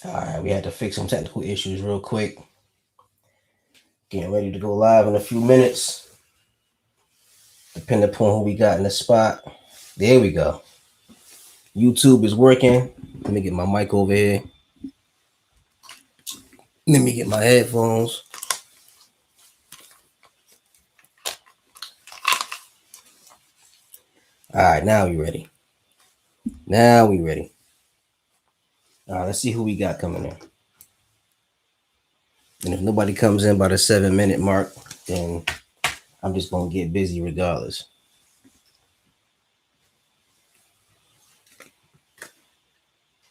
All right, we had to fix some technical issues real quick. Getting ready to go live in a few minutes, depending upon who we got in the spot. There we go. YouTube is working. Let me get my mic over here. Let me get my headphones. All right, now we ready. Now we ready. All right, let's see who we got coming in. And if nobody comes in by the 7-minute mark, then I'm just gonna get busy regardless.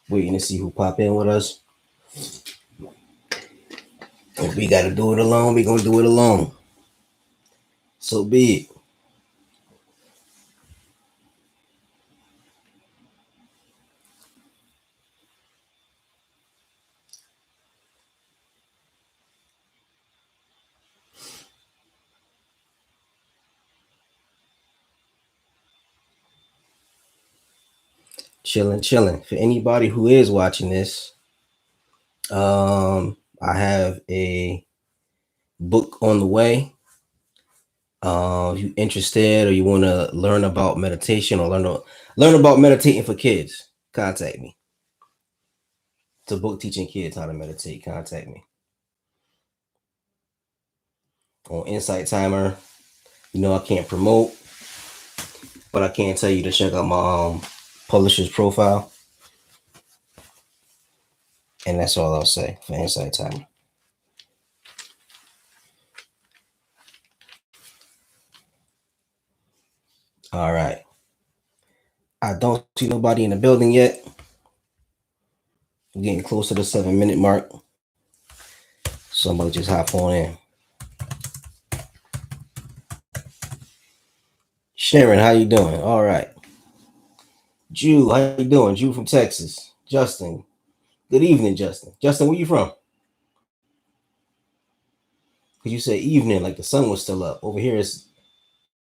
Waiting to see who pop in with us. If we gotta do it alone, we gonna do it alone. So be it. Chilling. For anybody who is watching this, I have a book on the way. If you're interested or you want to learn about meditation or learn about meditating for kids, contact me. It's a book teaching kids how to meditate. Contact me on Insight Timer. You know I can't promote, but I can tell you to check out my publisher's profile, and that's all I'll say for Insight Timer. All right. I don't see nobody in the building yet. We're getting close to the 7-minute mark. Somebody just hop on in. Sharon, how you doing? All right. Jew, how you doing? Jew from Texas. Justin. Good evening, Justin. Justin, where you from? Because you said evening, like the sun was still up. Over here it's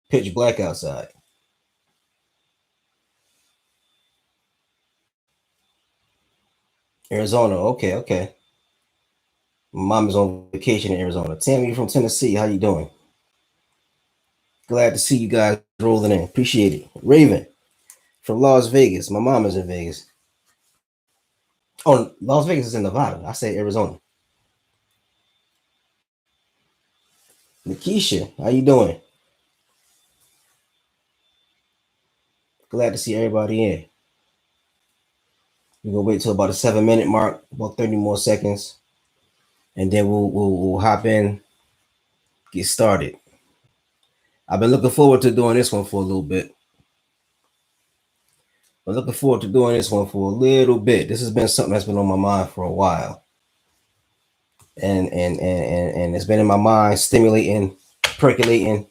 pitch black outside. Arizona. Okay. My mom is on vacation in Arizona. Tammy, you from Tennessee. How you doing? Glad to see you guys rolling in. Appreciate it. Raven from Las Vegas. My mom is in Vegas. Oh, Las Vegas is in Nevada. I say Arizona. Nikisha, how you doing? Glad to see everybody in. We're gonna wait till about a 7-minute mark, about 30 more seconds, and then we'll hop in, get started. I've been looking forward to doing this one for a little bit. This has been something that's been on my mind for a while. And it's been in my mind, stimulating, percolating,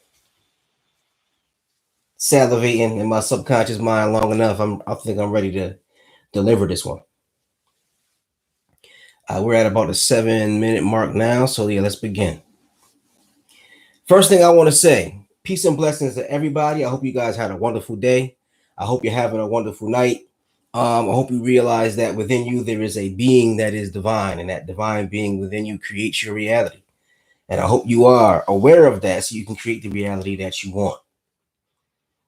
salivating in my subconscious mind long enough. I think I'm ready to deliver this one. We're at about the 7-minute mark now, so yeah, let's begin. First thing I want to say, peace and blessings to everybody. I hope you guys had a wonderful day. I hope you're having a wonderful night. I hope you realize that within you there is a being that is divine, and that divine being within you creates your reality. And I hope you are aware of that so you can create the reality that you want.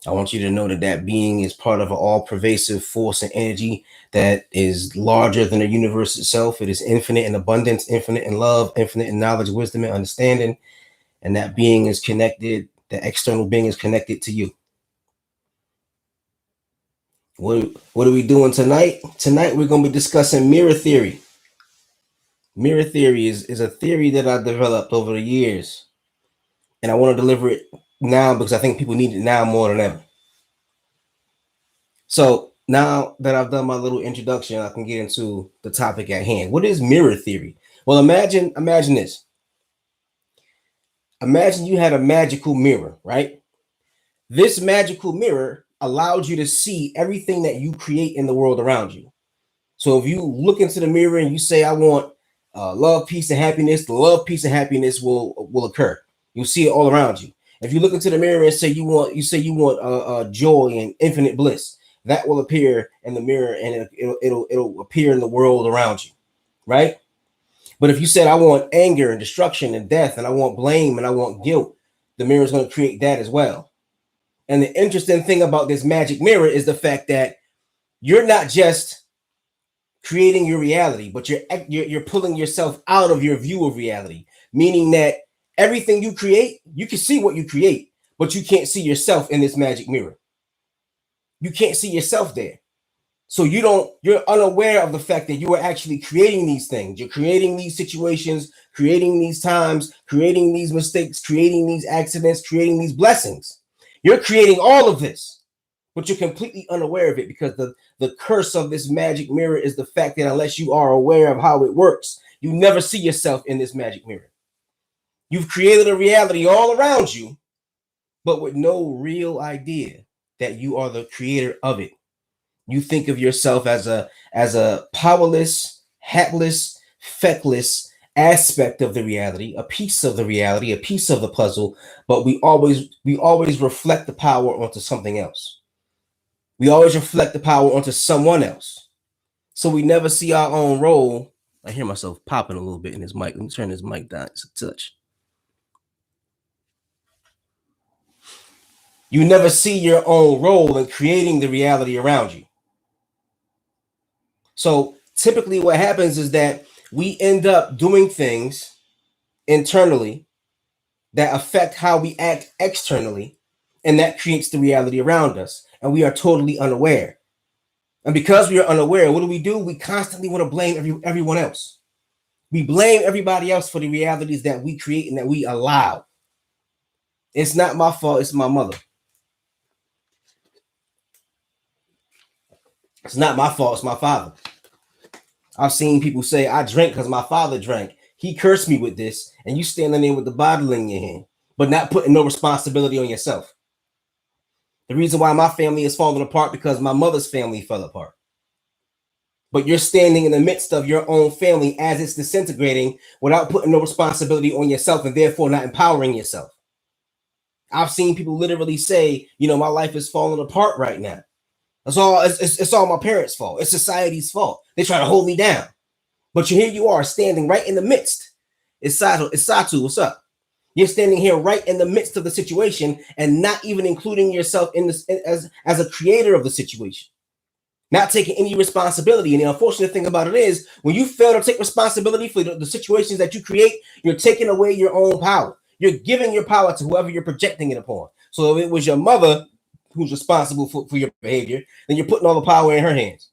I want you to know that that being is part of an all-pervasive force and energy that is larger than the universe itself. It is infinite in abundance, infinite in love, infinite in knowledge, wisdom, and understanding. And that being is connected, the external being is connected to you. What are we doing tonight? Tonight we're going to be discussing mirror theory. Mirror theory is a theory that I developed over the years. And I want to deliver it now because I think people need it now more than ever. So now that I've done my little introduction, I can get into the topic at hand. What is mirror theory? Well, imagine this. Imagine you had a magical mirror, right? This magical mirror allowed you to see everything that you create in the world around you. So if you look into the mirror and you say, I want love, peace, and happiness, the love, peace, and happiness will occur. You'll see it all around you. If you look into the mirror and say you want joy and infinite bliss, that will appear in the mirror, and it'll appear in the world around you. right? But if you said, I want anger and destruction and death, and I want blame and I want guilt, the mirror is going to create that as well. And the interesting thing about this magic mirror is the fact that you're not just creating your reality, but you're pulling yourself out of your view of reality, meaning that everything you create, you can see what you create, but you can't see yourself in this magic mirror. You can't see yourself there. So you're unaware of the fact that you are actually creating these things. You're creating these situations, creating these times, creating these mistakes, creating these accidents, creating these blessings. You're creating all of this, but you're completely unaware of it, because the curse of this magic mirror is the fact that unless you are aware of how it works, you never see yourself in this magic mirror. You've created a reality all around you, but with no real idea that you are the creator of it. You think of yourself as a powerless, hatless, feckless aspect of the reality, a piece of the reality, a piece of the puzzle, but we always reflect the power onto something else. We always reflect the power onto someone else. So we never see our own role. I hear myself popping a little bit in this mic. Let me turn this mic down. It's a touch. You never see your own role in creating the reality around you. So typically what happens is that we end up doing things internally that affect how we act externally, and that creates the reality around us, and we are totally unaware. And because we are unaware, what do? We constantly want to blame everyone else. We blame everybody else for the realities that we create and that we allow. It's not my fault, it's my mother. It's not my fault, it's my father. I've seen people say, I drank because my father drank. He cursed me with this, and you standing there with the bottle in your hand, but not putting no responsibility on yourself. The reason why my family is falling apart because my mother's family fell apart. But you're standing in the midst of your own family as it's disintegrating without putting no responsibility on yourself, and therefore not empowering yourself. I've seen people literally say, my life is falling apart right now. It's all my parents' fault. It's society's fault. They try to hold me down. But here you are standing right in the midst. It's Satu, what's up? You're standing here right in the midst of the situation and not even including yourself in this as a creator of the situation. Not taking any responsibility. And the unfortunate thing about it is, when you fail to take responsibility for the situations that you create, you're taking away your own power. You're giving your power to whoever you're projecting it upon. So if it was your mother who's responsible for your behavior, then you're putting all the power in her hands.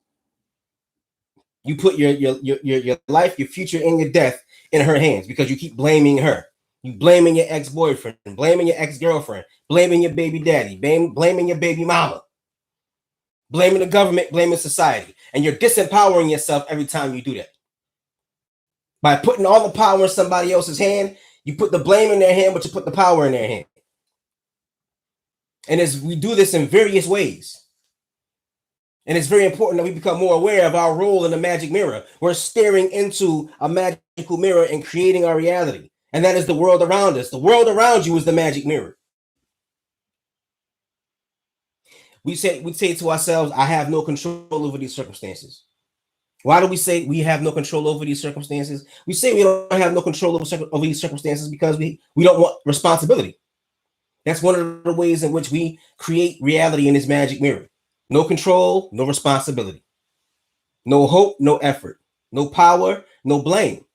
You put your life, your future, and your death in her hands because you keep blaming her. You blaming your ex-boyfriend, blaming your ex-girlfriend, blaming your baby daddy, blaming your baby mama, blaming the government, blaming society. And you're disempowering yourself every time you do that. By putting all the power in somebody else's hand, you put the blame in their hand, but you put the power in their hand. And as we do this in various ways. And it's very important that we become more aware of our role in the magic mirror. We're staring into a magical mirror and creating our reality. And that is the world around us. The world around you is the magic mirror. We say to ourselves, I have no control over these circumstances. Why do we say we have no control over these circumstances? We say we don't have no control over these circumstances because we don't want responsibility. That's one of the ways in which we create reality in this magic mirror. No control, no responsibility. No hope, no effort. No power, no blame.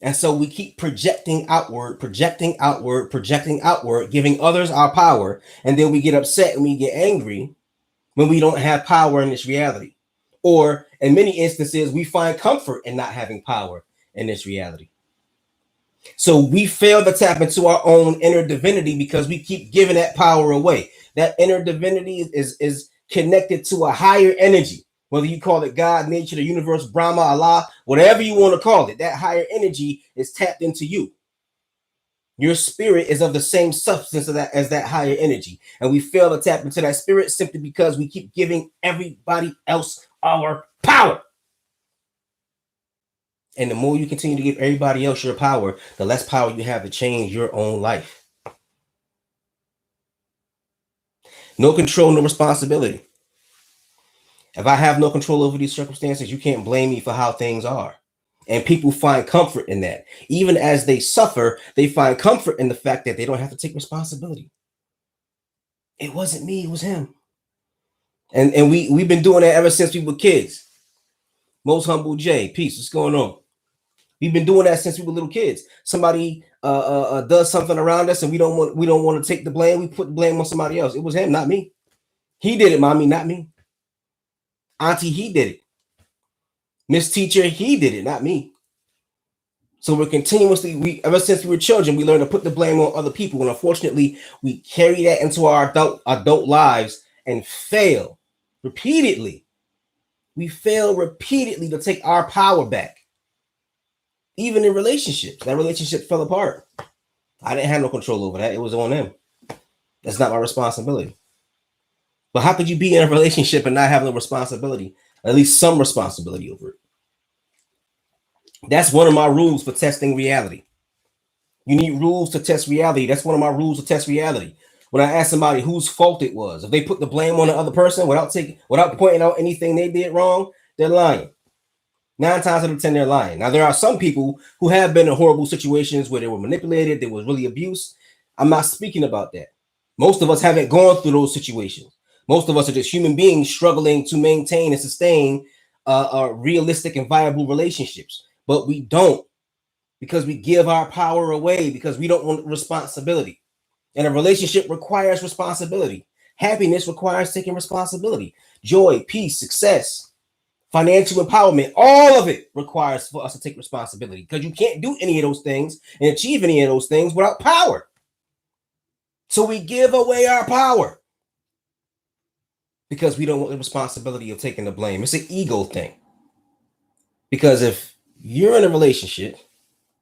And so we keep projecting outward, giving others our power, and then we get upset and we get angry when we don't have power in this reality. Or in many instances, we find comfort in not having power in this reality. So we fail to tap into our own inner divinity because we keep giving that power away. That inner divinity is connected to a higher energy. Whether you call it God, nature, the universe, Brahma, Allah, whatever you want to call it, that higher energy is tapped into you. Your spirit is of the same substance as that higher energy. And we fail to tap into that spirit simply because we keep giving everybody else our power. And the more you continue to give everybody else your power, the less power you have to change your own life. No control, no responsibility. If I have no control over these circumstances, you can't blame me for how things are. And people find comfort in that. Even as they suffer, they find comfort in the fact that they don't have to take responsibility. It wasn't me, it was him. And we've been doing that ever since we were kids. Most humble J, peace. What's going on? We've been doing that since we were little kids. Somebody does something around us, and we don't want to take the blame. We put the blame on somebody else. It was him, not me. He did it, mommy, not me. Auntie, he did it. Miss Teacher, he did it, not me. So we're continuously, ever since we were children, we learned to put the blame on other people, and unfortunately, we carry that into our adult lives and fail repeatedly. We fail repeatedly to take our power back. Even in relationships, that relationship fell apart. I didn't have no control over that. It was on them. That's not my responsibility. But how could you be in a relationship and not have no responsibility? At least some responsibility over it. That's one of my rules for testing reality. You need rules to test reality. That's one of my rules to test reality. When I ask somebody whose fault it was, if they put the blame on the other person without pointing out anything they did wrong, they're lying. 9 times out of 10, they're lying. Now, there are some people who have been in horrible situations where they were manipulated, there was really abuse. I'm not speaking about that. Most of us haven't gone through those situations. Most of us are just human beings struggling to maintain and sustain realistic and viable relationships. But we don't, because we give our power away, because we don't want responsibility. And a relationship requires responsibility. Happiness requires taking responsibility. Joy, peace, success, financial empowerment, all of it requires for us to take responsibility, because you can't do any of those things and achieve any of those things without power. So we give away our power because we don't want the responsibility of taking the blame. It's an ego thing. Because if you're in a relationship,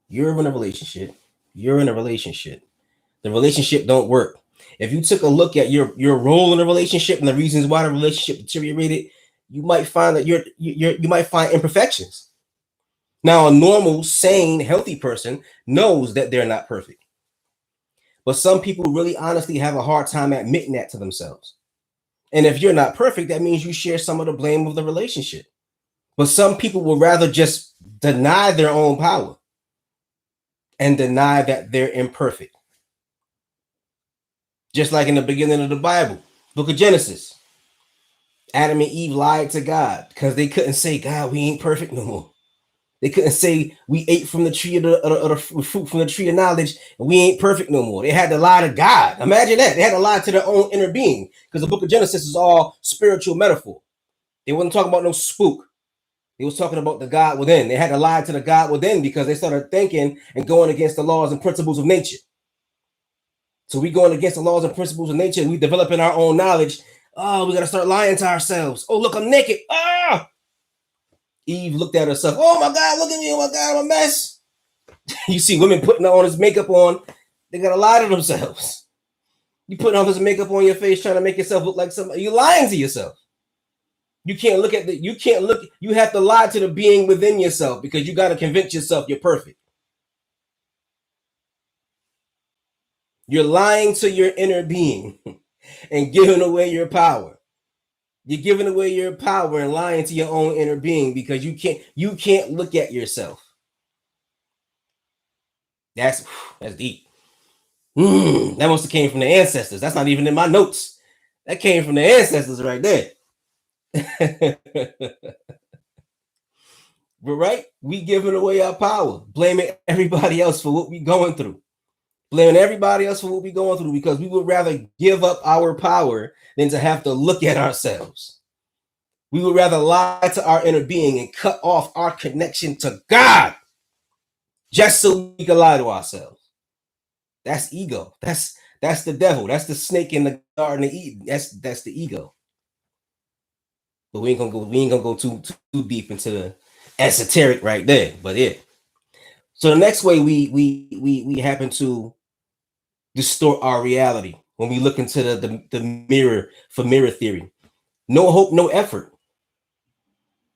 the relationship don't work. If you took a look at your role in the relationship and the reasons why the relationship deteriorated, you might find that you might find imperfections. Now, a normal, sane, healthy person knows that they're not perfect. But some people really honestly have a hard time admitting that to themselves. And if you're not perfect, that means you share some of the blame of the relationship. But some people will rather just deny their own power and deny that they're imperfect. Just like in the beginning of the Bible, book of Genesis, Adam and Eve lied to God because they couldn't say, God, we ain't perfect no more. They couldn't say we ate from the tree of the fruit from the tree of knowledge and we ain't perfect no more. They had to lie to God. Imagine that. They had to lie to their own inner being, because the book of Genesis is all spiritual metaphor. They wasn't talking about no spook. They was talking about the God within. They had to lie to the God within because they started thinking and going against the laws and principles of nature. So we going against the laws and principles of nature, and we developing our own knowledge. Oh, we got to start lying to ourselves. Oh, look, I'm naked. Ah! Eve looked at herself. Oh my God, look at me. Oh my God, I'm a mess. You see women putting all this makeup on. They got to lie to themselves. You putting all this makeup on your face trying to make yourself look like somebody. You're lying to yourself. You can't look at you have to lie to the being within yourself, because you got to convince yourself you're perfect. You're lying to your inner being and giving away your power. You're giving away your power and lying to your own inner being, because you can't look at yourself. That's deep. That must have came from the ancestors. That's not even in my notes. That came from the ancestors right there. But right, we giving away our power, blaming everybody else for what we going through. Blaming everybody else for what we going through, because we would rather give up our power than to have to look at ourselves. We would rather lie to our inner being and cut off our connection to God just so we can lie to ourselves. That's ego. That's the devil. That's the snake in the Garden of Eden. That's the ego. But we ain't gonna go too deep into the esoteric right there. But yeah. So the next way we happen to distort our reality when we look into the mirror for mirror theory. No hope, no effort.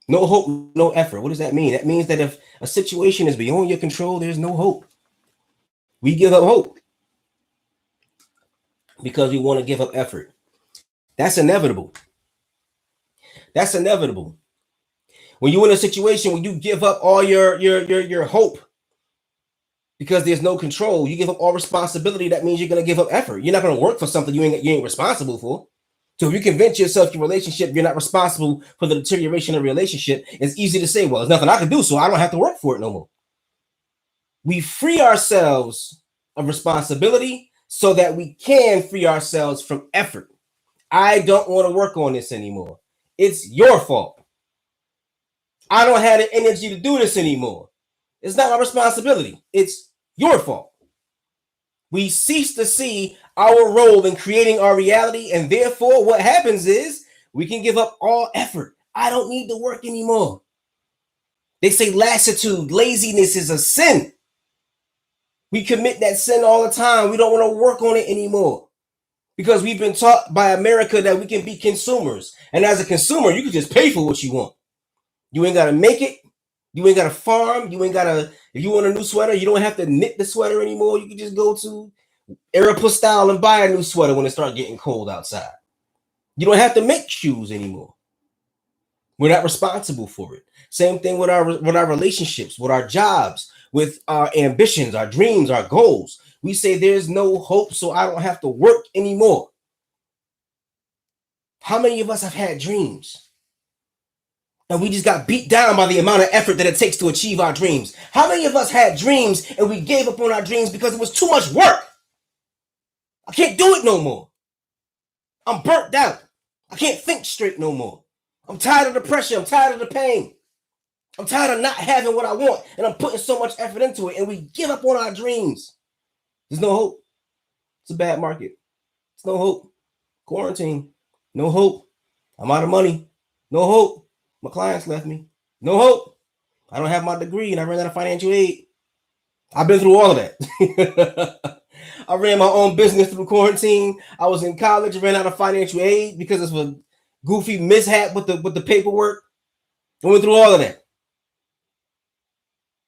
No hope, no effort. What does that mean? That means that if a situation is beyond your control, there's no hope. We give up hope because we want to give up effort. That's inevitable. That's inevitable. When you're in a situation where you give up all your hope because there's no control, you give up all responsibility. That means you're going to give up effort. You're not going to work for something you ain't responsible for. So if you convince yourself your relationship, you're not responsible for the deterioration of the relationship, it's easy to say, well, there's nothing I can do, so I don't have to work for it no more. We free ourselves of responsibility so that we can free ourselves from effort. I don't want to work on this anymore. It's your fault. I don't have the energy to do this anymore. It's not my responsibility. It's your fault. We cease to see our role in creating our reality, and therefore what happens is we can give up all effort. I don't need to work anymore. They say lassitude, laziness is a sin. We commit that sin all the time. We don't want to work on it anymore because we've been taught by America that we can be consumers. And as a consumer, you can just pay for what you want. You ain't got to make it. You ain't got to farm. You ain't got to, if you want a new sweater, you don't have to knit the sweater anymore. You can just go to Aeropostale and buy a new sweater when it starts getting cold outside. You don't have to make shoes anymore. We're not responsible for it. Same thing with our relationships, with our jobs, with our ambitions, our dreams, our goals. We say there's no hope, so I don't have to work anymore. How many of us have had dreams? And we just got beat down by the amount of effort that it takes to achieve our dreams. How many of us had dreams and we gave up on our dreams because it was too much work? I can't do it no more. I'm burnt out. I can't think straight no more. I'm tired of the pressure. I'm tired of the pain. I'm tired of not having what I want, and I'm putting so much effort into it, and we give up on our dreams. There's no hope. It's a bad market. There's no hope. Quarantine. No hope. I'm out of money. No hope. My clients left me. No hope. I don't have my degree, and I ran out of financial aid. I've been through all of that. I ran my own business through quarantine. I was in college, ran out of financial aid because of a goofy mishap with the paperwork. I went through all of that.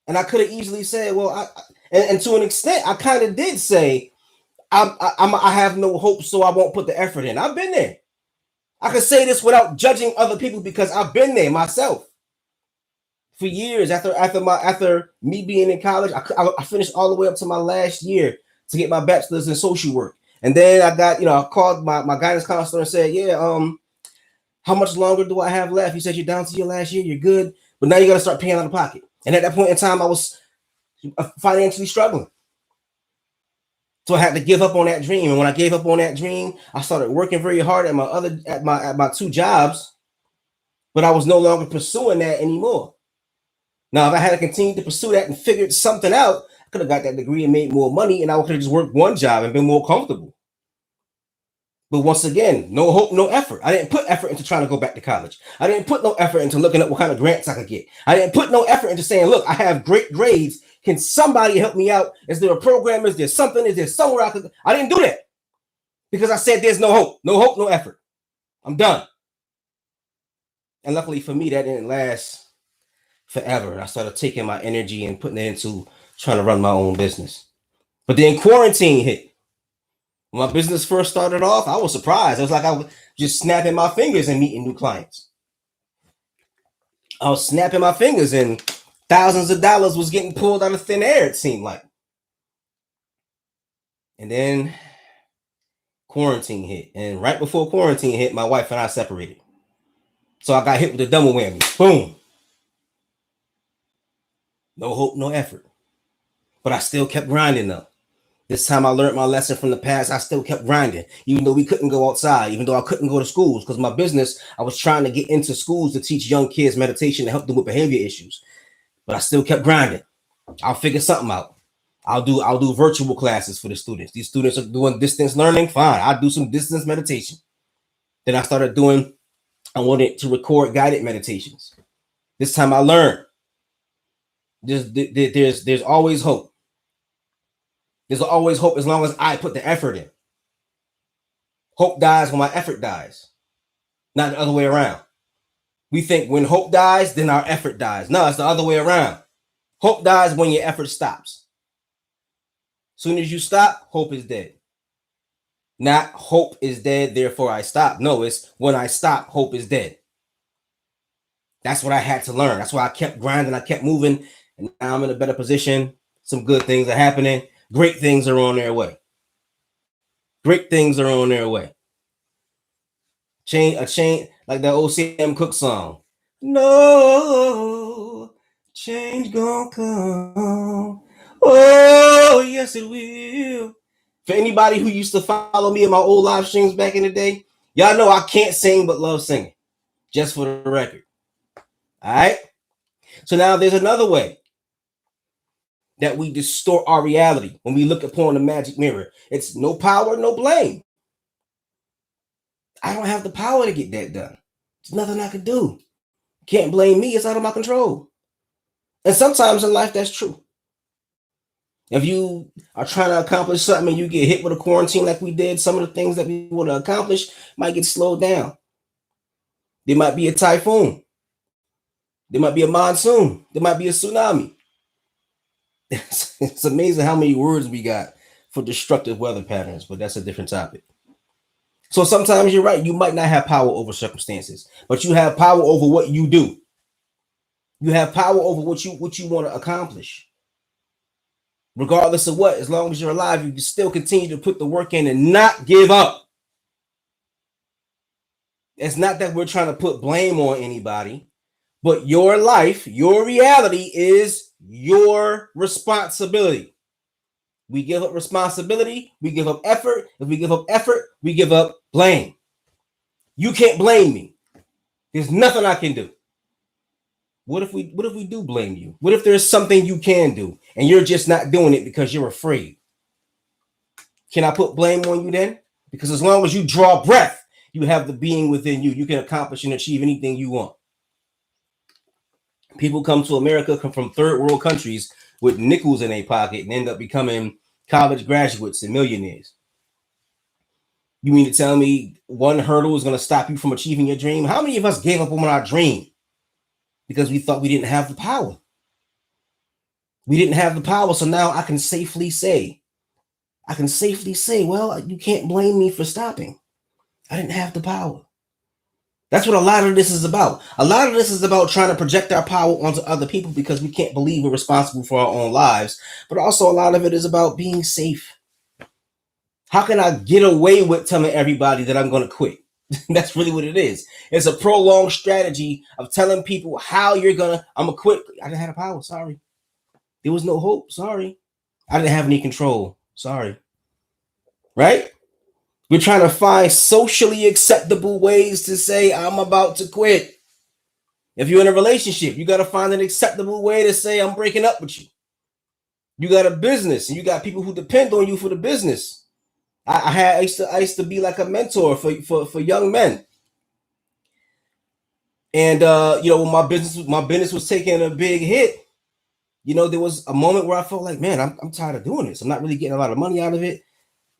And I could have easily said, well, and to an extent, I kind of did say, I have no hope, so I won't put the effort in. I've been there. I could say this without judging other people because I've been there myself. For years after me being in college, I finished all the way up to my last year to get my bachelor's in social work. And then I got, I called my guidance counselor and said, yeah, how much longer do I have left? He said, you're down to your last year, you're good, but now you got to start paying out of pocket. And at that point in time, I was financially struggling. So I had to give up on that dream. And when I gave up on that dream, I started working very hard at my two jobs, but I was no longer pursuing that anymore. Now, if I had to continue to pursue that and figured something out, I could have got that degree and made more money, and I could have just worked one job and been more comfortable. But once again, no hope, no effort. I didn't put effort into trying to go back to college. I didn't put no effort into looking up what kind of grants I could get. I didn't put no effort into saying, look, I have great grades. Can somebody help me out? Is there a program? Is there something? Is there somewhere I could? I didn't do that because I said there's no hope, no effort. I'm done. And luckily for me, that didn't last forever. I started taking my energy and putting it into trying to run my own business. But then quarantine hit. When my business first started off, I was surprised. It was like I was just snapping my fingers and meeting new clients. I was snapping my fingers and thousands of dollars was getting pulled out of thin air, it seemed like. And then quarantine hit. And right before quarantine hit, my wife and I separated. So I got hit with a double whammy. Boom. No hope, no effort. But I still kept grinding though. This time I learned my lesson from the past. I still kept grinding, even though we couldn't go outside, even though I couldn't go to schools, because my business, I was trying to get into schools to teach young kids meditation to help them with behavior issues. But I still kept grinding. I'll figure something out. I'll do virtual classes for the students. These students are doing distance learning. Fine. I'll do some distance meditation. Then I wanted to record guided meditations. This time I learned there's always hope. There's always hope as long as I put the effort in. Hope dies when my effort dies, not the other way around. We think when hope dies, then our effort dies. No, it's the other way around. Hope dies when your effort stops. As soon as you stop, hope is dead. Not hope is dead, therefore I stop. No, it's when I stop, hope is dead. That's what I had to learn. That's why I kept grinding. I kept moving. And now I'm in a better position. Some good things are happening. Great things are on their way. Great things are on their way. Change like that old Sam Cooke song. No change gonna come. Oh, yes, it will. For anybody who used to follow me in my old live streams back in the day, y'all know I can't sing but love singing. Just for the record. All right. So now there's another way that we distort our reality when we look upon the magic mirror. It's no power, no blame. I don't have the power to get that done. There's nothing I can do. Can't blame me. It's out of my control. And sometimes in life, that's true. If you are trying to accomplish something and you get hit with a quarantine like we did, some of the things that we want to accomplish might get slowed down. There might be a typhoon. There might be a monsoon. There might be a tsunami. It's amazing how many words we got for destructive weather patterns, but that's a different topic. So sometimes you're right. You might not have power over circumstances, but you have power over what you do. You have power over what you want to accomplish. Regardless of what, as long as you're alive, you can still continue to put the work in and not give up. It's not that we're trying to put blame on anybody, but your life, your reality is your responsibility. We give up responsibility, we give up effort. If we give up effort, we give up blame. You can't blame me. There's nothing I can do. What if we do blame you? What if there's something you can do and you're just not doing it because you're afraid? Can I put blame on you then? Because as long as you draw breath, you have the being within you. You can accomplish and achieve anything you want. People come to America, come from third world countries with nickels in their pocket and end up becoming college graduates and millionaires. You mean to tell me one hurdle is going to stop you from achieving your dream? How many of us gave up on our dream because we thought we didn't have the power? We didn't have the power, so now I can safely say, well, you can't blame me for stopping. I didn't have the power. That's what a lot of this is about. A lot of this is about trying to project our power onto other people because we can't believe we're responsible for our own lives. But also a lot of it is about being safe. How can I get away with telling everybody that I'm going to quit? That's really what it is. It's a prolonged strategy of telling people how I'm going to quit. I didn't have the power. Sorry. There was no hope. Sorry. I didn't have any control. Sorry. Right? We're trying to find socially acceptable ways to say, I'm about to quit. If you're in a relationship, you got to find an acceptable way to say, I'm breaking up with you. You got a business and you got people who depend on you for the business. I used to be like a mentor for young men. And, when my business was taking a big hit, there was a moment where I felt like, man, I'm tired of doing this. I'm not really getting a lot of money out of it.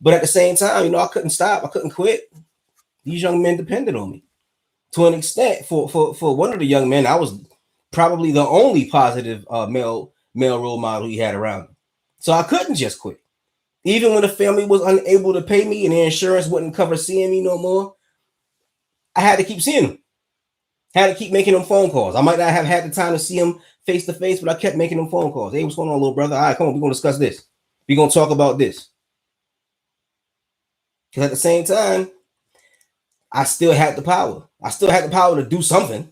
But at the same time, I couldn't stop. I couldn't quit. These young men depended on me to an extent. For one of the young men, I was probably the only positive male role model he had around him. So I couldn't just quit. Even when the family was unable to pay me and the insurance wouldn't cover seeing me no more, I had to keep seeing him. Had to keep making them phone calls. I might not have had the time to see him face to face, but I kept making them phone calls. Hey, what's going on, little brother? All right, come on, we're going to discuss this. We're going to talk about this. Because at the same time, I still had the power. I still had the power to do something.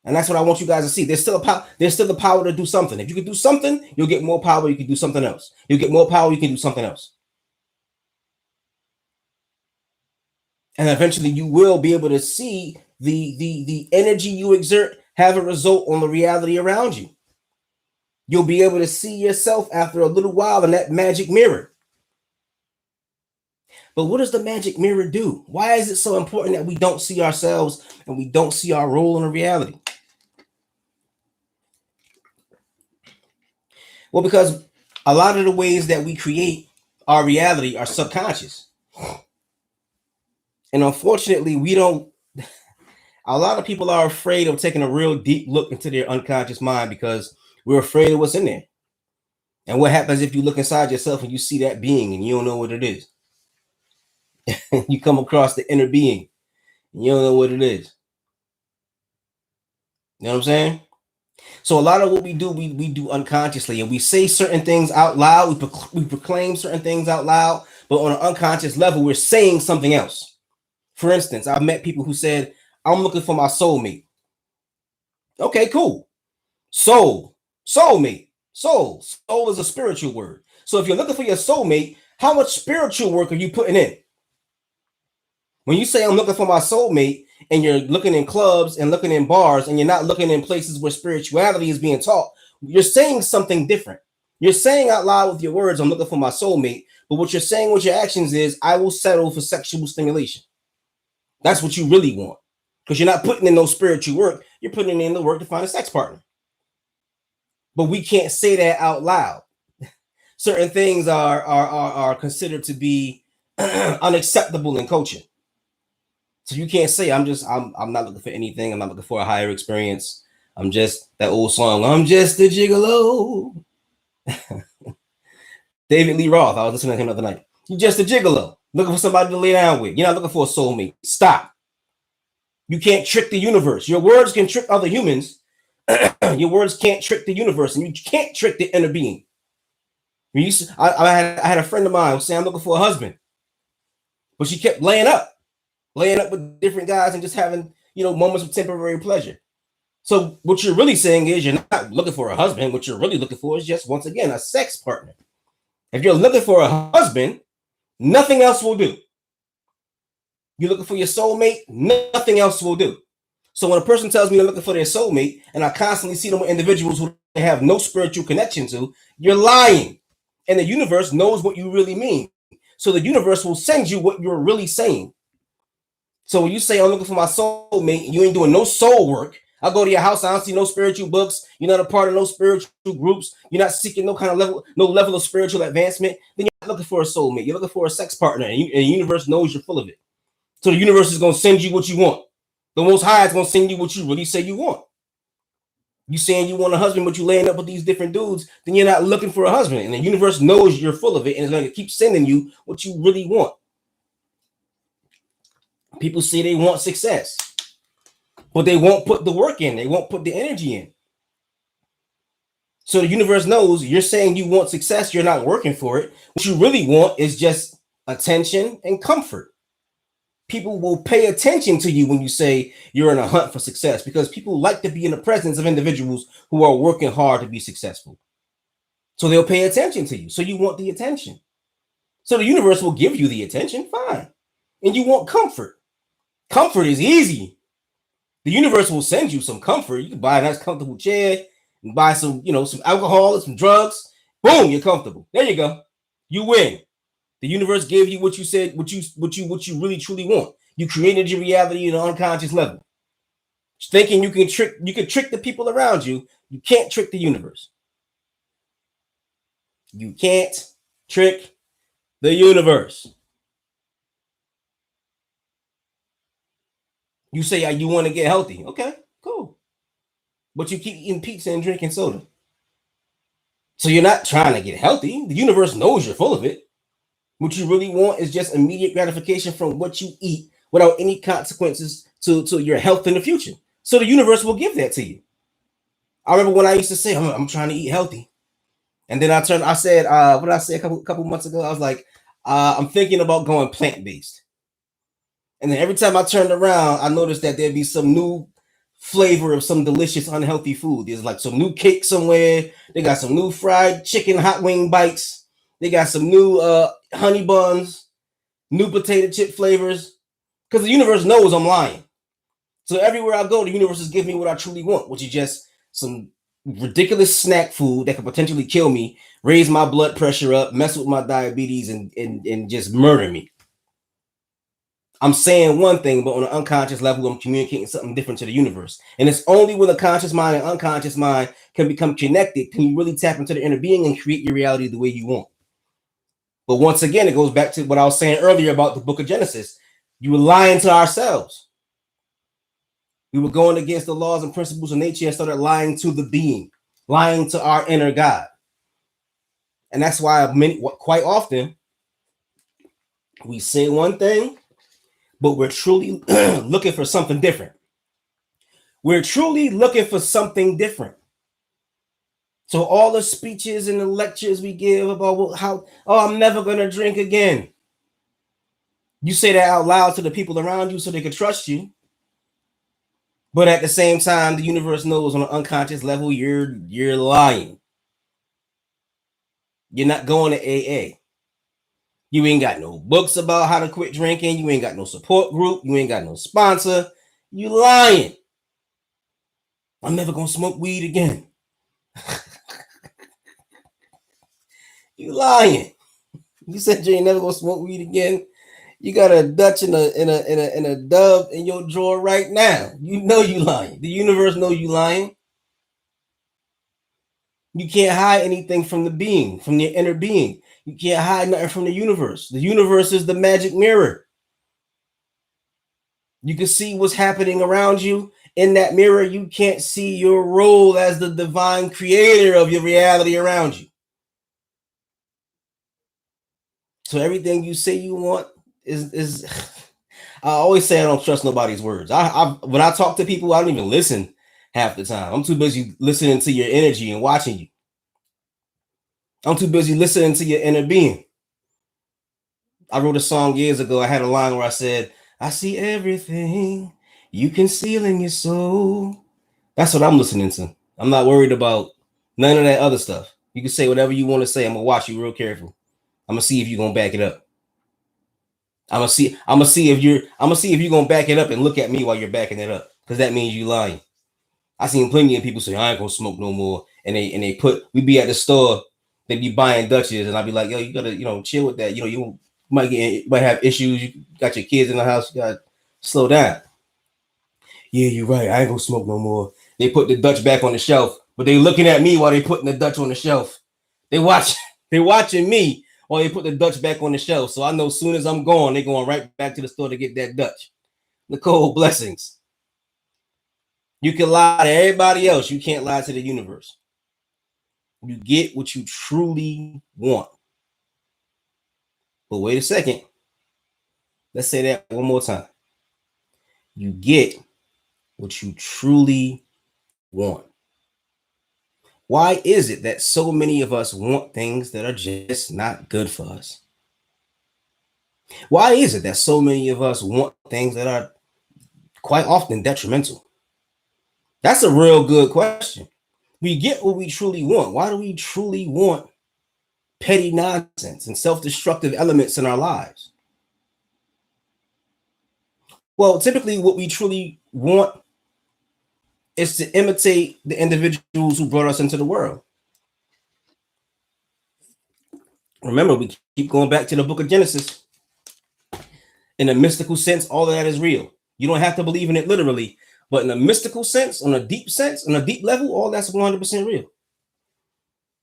And that's what I want you guys to see. There's still the power to do something. If you can do something, you'll get more power. You can do something else. You'll get more power. You can do something else. And eventually you will be able to see the energy you exert have a result on the reality around you. You'll be able to see yourself after a little while in that magic mirror. But what does the magic mirror do? Why is it so important that we don't see ourselves and we don't see our role in the reality? Well, because a lot of the ways that we create our reality are subconscious. And unfortunately, a lot of people are afraid of taking a real deep look into their unconscious mind because we're afraid of what's in there. And what happens if you look inside yourself and you see that being and you don't know what it is? You come across the inner being and you don't know what it is. You know what I'm saying? So a lot of what we do, we do unconsciously, and we say certain things out loud. We proclaim certain things out loud, but on an unconscious level, we're saying something else. For instance, I've met people who said, "I'm looking for my soulmate." Okay, cool. Soul, soulmate, soul. Soul is a spiritual word. So if you're looking for your soulmate, how much spiritual work are you putting in? When you say I'm looking for my soulmate, and you're looking in clubs and looking in bars, and you're not looking in places where spirituality is being taught, you're saying something different. You're saying out loud with your words, I'm looking for my soulmate, but what you're saying with your actions is, I will settle for sexual stimulation. That's what you really want. Because you're not putting in no spiritual work, you're putting in the work to find a sex partner. But we can't say that out loud. Certain things are considered to be unacceptable in culture. So you can't say I'm not looking for anything. I'm not looking for a higher experience. I'm just that old song. I'm just a gigolo. David Lee Roth. I was listening to him the other night. You're just a gigolo, looking for somebody to lay down with. You're not looking for a soulmate. Stop. You can't trick the universe. Your words can trick other humans. Your words can't trick the universe, and you can't trick the inner being. I had a friend of mine who said, I'm looking for a husband, but she kept laying up with different guys and just having, moments of temporary pleasure. So what you're really saying is you're not looking for a husband. What you're really looking for is just, once again, a sex partner. If you're looking for a husband, nothing else will do. You're looking for your soulmate, nothing else will do. So when a person tells me they're looking for their soulmate, and I constantly see them with individuals who they have no spiritual connection to, you're lying. And the universe knows what you really mean. So the universe will send you what you're really saying. So when you say, I'm looking for my soulmate, you ain't doing no soul work. I go to your house, I don't see no spiritual books. You're not a part of no spiritual groups. You're not seeking no level of spiritual advancement. Then you're not looking for a soulmate. You're looking for a sex partner, and the universe knows you're full of it. So the universe is going to send you what you want. The Most High is going to send you what you really say you want. You saying you want a husband, but you laying up with these different dudes, then you're not looking for a husband. And the universe knows you're full of it, and it's going to keep sending you what you really want. People say they want success, but they won't put the work in. They won't put the energy in. So the universe knows you're saying you want success. You're not working for it. What you really want is just attention and comfort. People will pay attention to you when you say you're in a hunt for success, because people like to be in the presence of individuals who are working hard to be successful. So they'll pay attention to you. So you want the attention. So the universe will give you the attention, fine. And you want comfort. Comfort is easy. The universe will send you some comfort. You can buy a nice comfortable chair and buy some, some alcohol and some drugs. Boom, you're comfortable. There you go. You win. The universe gave you what you said, what you really truly want. You created your reality on an unconscious level. Thinking you can trick the people around you. You can't trick the universe. You can't trick the universe. You say you want to get healthy. Okay, cool. But you keep eating pizza and drinking soda. So you're not trying to get healthy. The universe knows you're full of it. What you really want is just immediate gratification from what you eat without any consequences to your health in the future. So the universe will give that to you. I remember when I used to say, I'm trying to eat healthy. And then I said, what did I say a couple months ago? I was like, I'm thinking about going plant-based. And then every time I turned around, I noticed that there'd be some new flavor of some delicious unhealthy food. There's like some new cake somewhere. They got some new fried chicken hot wing bites. They got some new honey buns, new potato chip flavors. Because the universe knows I'm lying. So everywhere I go, the universe is giving me what I truly want, which is just some ridiculous snack food that could potentially kill me, raise my blood pressure up, mess with my diabetes, and just murder me. I'm saying one thing, but on an unconscious level, I'm communicating something different to the universe. And it's only when the conscious mind and unconscious mind can become connected can you really tap into the inner being and create your reality the way you want. But once again, it goes back to what I was saying earlier about the book of Genesis. You were lying to ourselves. We were going against the laws and principles of nature and started lying to the being, lying to our inner God. And that's why quite often we say one thing, but we're truly looking for something different. We're truly looking for something different. So all the speeches and the lectures we give about how, oh, I'm never going to drink again. You say that out loud to the people around you so they can trust you. But at the same time, the universe knows on an unconscious level, you're lying. You're not going to AA. You ain't got no books about how to quit drinking. You ain't got no support group. You ain't got no sponsor. You lying. I'm never going to smoke weed again. You lying. You said you ain't never going to smoke weed again. You got a Dutch and a dub in your drawer right now. You know you lying. The universe knows you lying. You can't hide anything from the being, from your inner being. You can't hide nothing from the universe. The universe is the magic mirror. You can see what's happening around you. In that mirror, you can't see your role as the divine creator of your reality around you. So everything you say you want is I always say I don't trust nobody's words. When I talk to people, I don't even listen half the time. I'm too busy listening to your energy and watching you. I'm too busy listening to your inner being. I wrote a song years ago. I had a line where I said, I see everything you conceal in your soul. That's what I'm listening to. I'm not worried about none of that other stuff. You can say whatever you want to say. I'm gonna watch you real careful. I'm gonna see if you're gonna back it up. I'm gonna see if you're gonna back it up and look at me while you're backing it up. Because that means you lying. I seen plenty of people say, I ain't gonna smoke no more. And we be at the store, they be buying Dutches, and I'll be like, yo, you gotta, chill with that. You might have issues. You got your kids in the house, you gotta slow down. Yeah, you're right. I ain't gonna smoke no more. They put the Dutch back on the shelf, but they looking at me while they putting the Dutch on the shelf. They watching me while they put the Dutch back on the shelf. So I know as soon as I'm gone, they going right back to the store to get that Dutch. Nicole, blessings. You can lie to everybody else. You can't lie to the universe. You get what you truly want. But wait a second. Let's say that one more time. You get what you truly want. Why is it that so many of us want things that are just not good for us? Why is it that so many of us want things that are quite often detrimental? That's a real good question. We get what we truly want. Why do we truly want petty nonsense and self-destructive elements in our lives? Well, typically what we truly want is to imitate the individuals who brought us into the world. Remember, we keep going back to the book of Genesis. In a mystical sense, all of that is real. You don't have to believe in it literally, but in a mystical sense, on a deep level, all that's 100% real.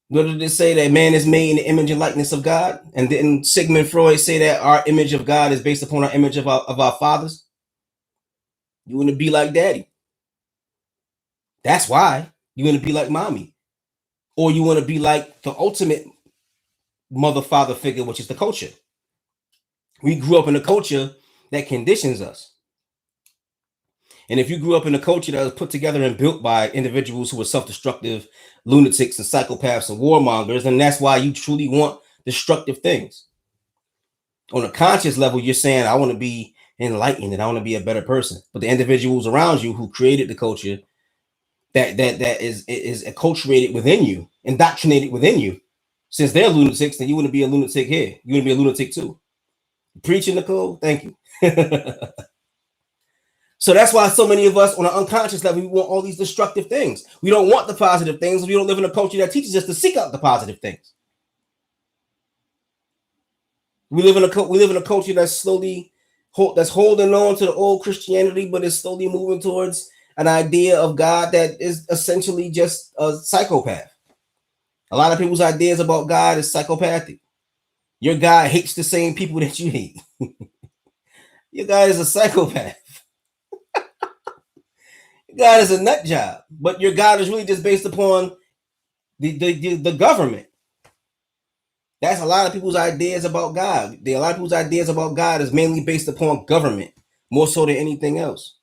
What did it say that man is made in the image and likeness of God? And didn't Sigmund Freud say that our image of God is based upon our image of our fathers? You want to be like daddy. That's why you want to be like mommy. Or you want to be like the ultimate mother-father figure, which is the culture. We grew up in a culture that conditions us. And if you grew up in a culture that was put together and built by individuals who were self-destructive, lunatics and psychopaths and warmongers, then that's why you truly want destructive things. On a conscious level, you're saying, I want to be enlightened and I want to be a better person. But the individuals around you who created the culture that is acculturated within you, indoctrinated within you, since they're lunatics, then you want to be a lunatic here. You want to be a lunatic too. Preaching, Nicole? Thank you. So that's why so many of us on an unconscious level, we want all these destructive things. We don't want the positive things. We don't live in a culture that teaches us to seek out the positive things. We live in a culture that's holding on to the old Christianity, but is slowly moving towards an idea of God that is essentially just a psychopath. A lot of people's ideas about God is psychopathic. Your God hates the same people that you hate. Your God is a psychopath. God is a nut job, but your God is really just based upon the government. That's a lot of people's ideas about God. A lot of people's ideas about God is mainly based upon government, more so than anything else.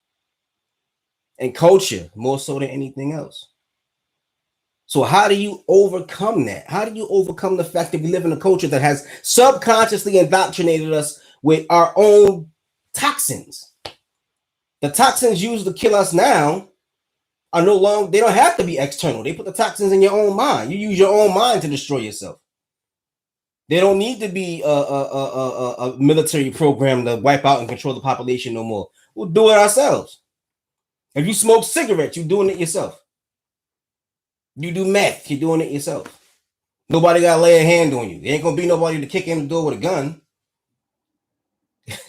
and culture more so than anything else. So how do you overcome that? How do you overcome the fact that we live in a culture that has subconsciously indoctrinated us with our own toxins? The toxins used to kill us now are no longer, they don't have to be external. They put the toxins in your own mind. You use your own mind to destroy yourself. They don't need to be a military program to wipe out and control the population no more. We'll do it ourselves. If you smoke cigarettes, you're doing it yourself. You do meth, you're doing it yourself. Nobody got to lay a hand on you. There ain't going to be nobody to kick in the door with a gun.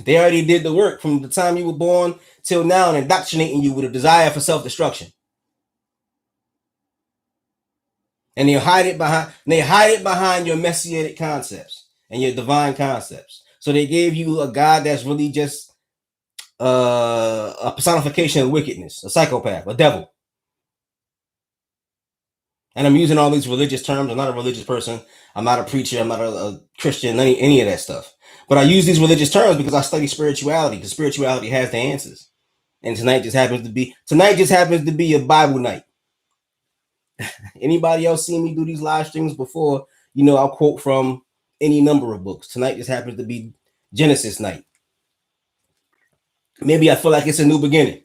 They already did the work from the time you were born till now and indoctrinating you with a desire for self-destruction. And they hide it behind your messianic concepts and your divine concepts. So they gave you a God that's really just a personification of wickedness, a psychopath, a devil. And I'm using all these religious terms. I'm not a religious person. I'm not a preacher. I'm not a Christian, any of that stuff. But I use these religious terms because I study spirituality, because spirituality has the answers. And tonight just happens to be a Bible night. Anybody else seen me do these live streams before? You know, I'll quote from any number of books. Tonight just happens to be Genesis night. Maybe I feel like it's a new beginning.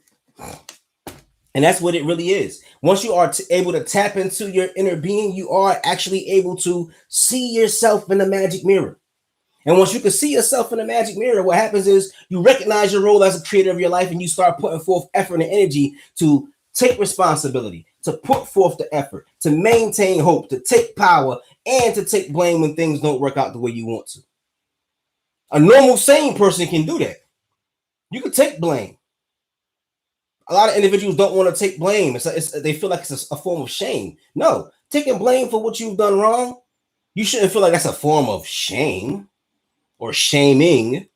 And that's what it really is. Once you are able to tap into your inner being, you are actually able to see yourself in the magic mirror. And once you can see yourself in the magic mirror, what happens is you recognize your role as a creator of your life and you start putting forth effort and energy to take responsibility, to put forth the effort, to maintain hope, to take power, and to take blame when things don't work out the way you want to. A normal, sane person can do that. You can take blame. A lot of individuals don't want to take blame. They feel like it's a form of shame. No, taking blame for what you've done wrong, you shouldn't feel like that's a form of shame or shaming.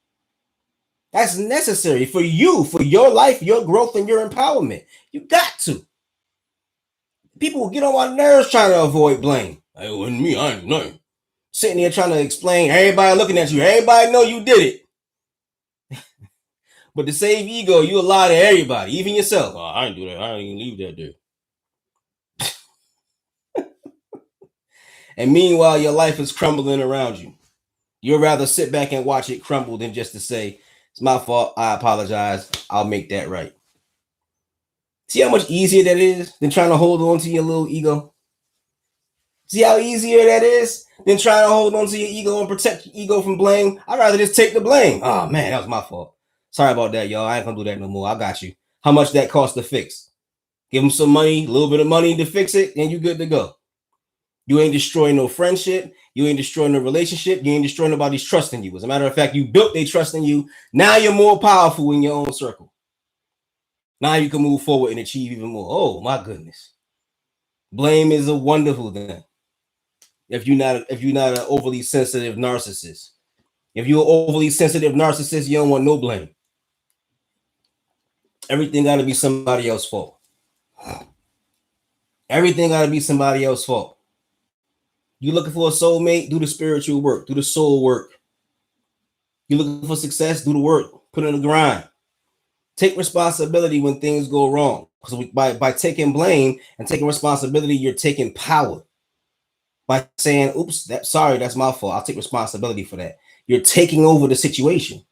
That's necessary for you, for your life, your growth, and your empowerment. You got to. People will get on my nerves trying to avoid blame. It wasn't me, I ain't nothing. Sitting there trying to explain, everybody looking at you, everybody know you did it. But to save ego, you lie to everybody, even yourself. Oh, I didn't do that. I didn't even leave that there. And meanwhile, your life is crumbling around you. You'd rather sit back and watch it crumble than just to say, it's my fault, I apologize, I'll make that right. See how much easier that is than trying to hold on to your little ego? See how easier that is than trying to hold on to your ego and protect your ego from blame? I'd rather just take the blame. Oh, man, that was my fault. Sorry about that, y'all. I ain't gonna do that no more. I got you. How much that cost to fix? Give them some money, a little bit of money to fix it, and you good to go. You ain't destroying no friendship. You ain't destroying no relationship. You ain't destroying nobody's trust in you. As a matter of fact, you built their trust in you. Now you're more powerful in your own circle. Now you can move forward and achieve even more. Oh, my goodness. Blame is a wonderful thing. If you're not an overly sensitive narcissist. If you're an overly sensitive narcissist, you don't want no blame. Everything got to be somebody else's fault. Everything got to be somebody else's fault. You looking for a soulmate? Do the spiritual work. Do the soul work. You looking for success? Do the work. Put in the grind. Take responsibility when things go wrong. Because by taking blame and taking responsibility, you're taking power. By saying, oops, that's my fault. I'll take responsibility for that. You're taking over the situation.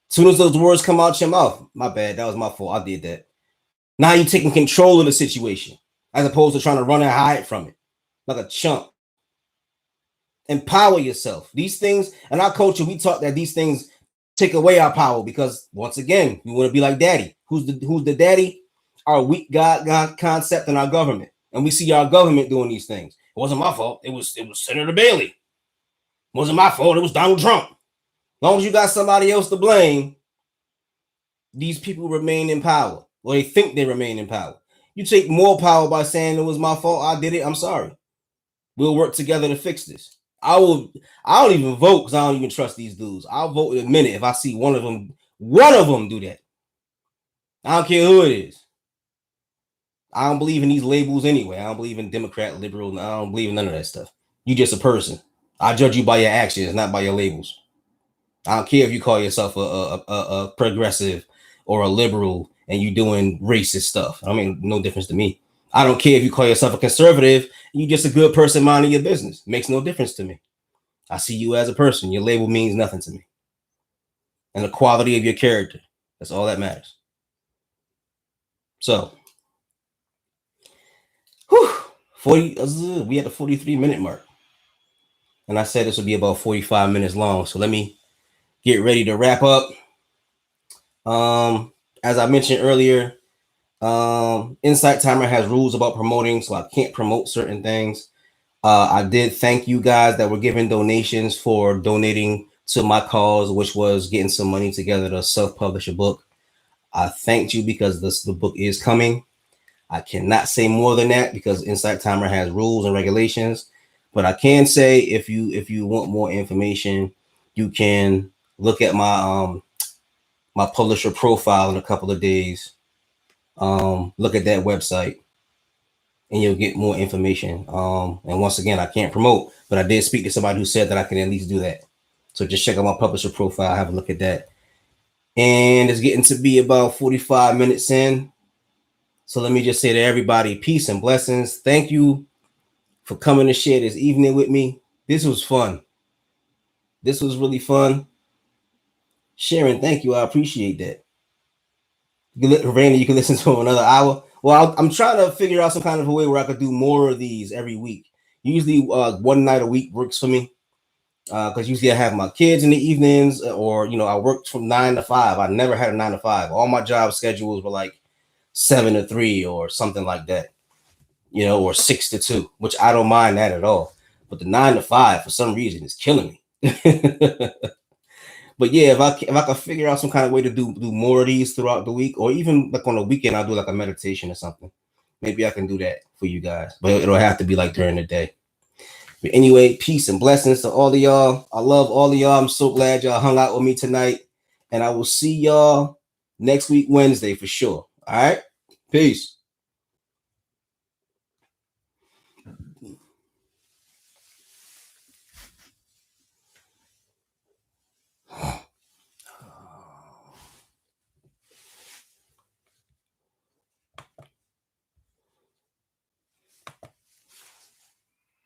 As soon as those words come out your mouth, my bad, that was my fault. I did that. Now you're taking control of the situation as opposed to trying to run and hide from it like a chump. Empower yourself. These things, in our culture, we taught that these things take away our power because, once again, we want to be like daddy. Who's the daddy? Our weak God concept and our government. And we see our government doing these things. It wasn't my fault. It was Senator Bailey. It wasn't my fault. It was Donald Trump. As long as you got somebody else to blame, these people remain in power, or they think they remain in power. You take more power by saying it was my fault. I did it. I'm sorry. We'll work together to fix this. I don't even vote because I don't even trust these dudes. I'll vote in a minute if I see one of them do that. I don't care who it is. I don't believe in these labels anyway. I don't believe in Democrat, liberal. I don't believe in none of that stuff. You just a person. I judge you by your actions, not by your labels. I don't care if you call yourself a progressive or a liberal and you doing racist stuff. I mean, no difference to me. I don't care if you call yourself a conservative, you just a good person minding your business. Makes no difference to me. I see you as a person. Your label means nothing to me. And the quality of your character. That's all that matters. So, 40, we at the 43-minute mark. And I said this would be about 45 minutes long. So let me get ready to wrap up. As I mentioned earlier, Insight Timer has rules about promoting, so I can't promote certain things. I did thank you guys that were giving donations for donating to my cause, which was getting some money together to self-publish a book. I thanked you because the book is coming. I cannot say more than that because Insight Timer has rules and regulations. But I can say if you want more information, you can look at my my publisher profile in a couple of days. Look at that website and you'll get more information. And once again, I can't promote, but I did speak to somebody who said that I can at least do that. So just check out my publisher profile, have a look at that. And it's getting to be about 45 minutes in. So let me just say to everybody, peace and blessings. Thank you for coming to share this evening with me. This was fun. This was really fun. Sharon, thank you. I appreciate that. Randy, you can listen to another hour. Well, I'm trying to figure out some kind of a way where I could do more of these every week. Usually one night a week works for me because usually I have my kids in the evenings or, I worked from 9 to 5. I never had a 9 to 5. All my job schedules were like 7 to 3 or something like that, or 6 to 2, which I don't mind that at all. But the 9 to 5 for some reason is killing me. But yeah, if I could figure out some kind of way to do more of these throughout the week, or even like on the weekend, I'll do like a meditation or something. Maybe I can do that for you guys, but it'll have to be like during the day. But anyway, peace and blessings to all of y'all. I love all of y'all. I'm so glad y'all hung out with me tonight, and I will see y'all next week Wednesday for sure. All right, peace.